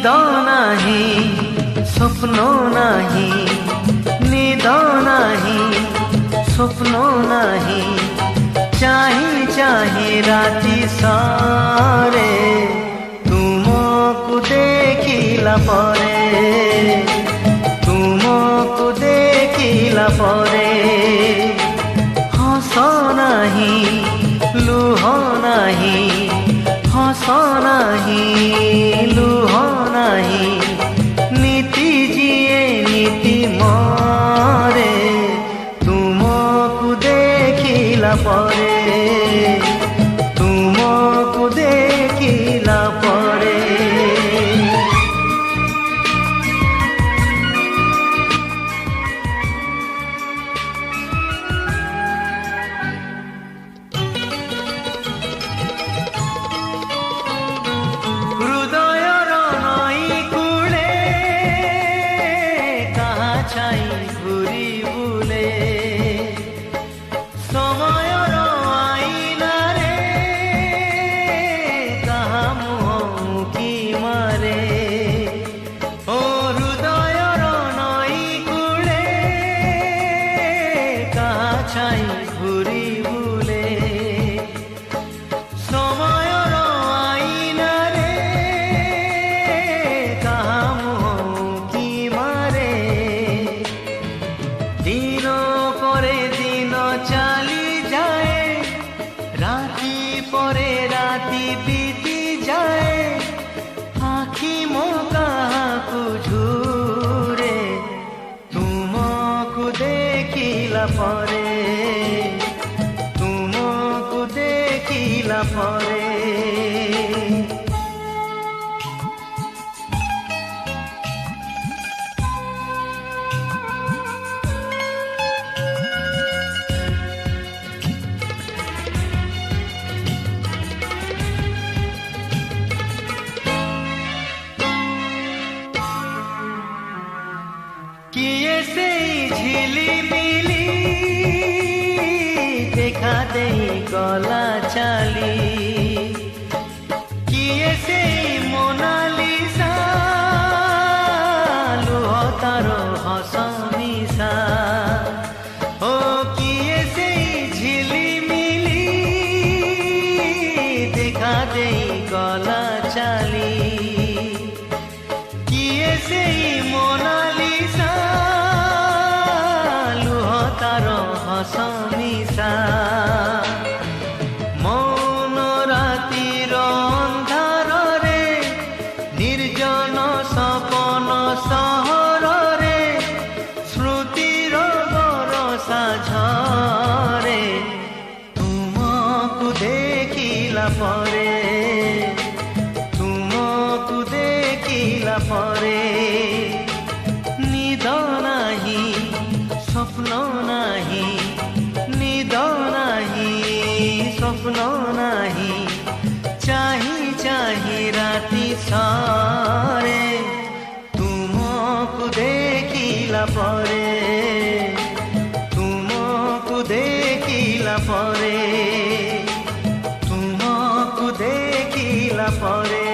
निद नाही स्वप्न नाही, निद नाही स्वप्न नाही, चाही चाही राति सारे तुमको देखिला परे, तुमको देखिला परे, हस नाही लुह नाही, हस नाही लुह नाही, नीति जिए नीति मरे तुमको देखिला परे, तुमको देखिला परे। हृदयर नई कूले कहा छाई घूरी बुले, समयर आईना रे कहा मुँह की मारे, ओ हृदयर नई कूले कहा छाई घूरी बुले, समयर आईना रे कहा मुँह की मारे, दिन परे दिन चाली जाए, राति परे राति बीती जाए, आखि मो काहाकू झूरे तुमको देखिला परे, तुमको देखिला परे। किए से झिलिमिली देखा दे गला चाली, किए से मोनालिसा लुह तार हस मिसा, ओ किए से झिलिमिली देखा दे गला चाली, किए से मोनालिसा लुह तार हस मिसा, मौन रातिर अंधार रे निर्जन सपन सहर रे, स्मृतिर बरसा झरे तुमको देखिला परे, तुमको देखिला परे, निद नाही स्वप्न नाही, निद नाही स्वप्न नाही, चाही चाही राति सारे तुमको देखिला परे, तुमको देखिला परे, तुमको देखिला परे।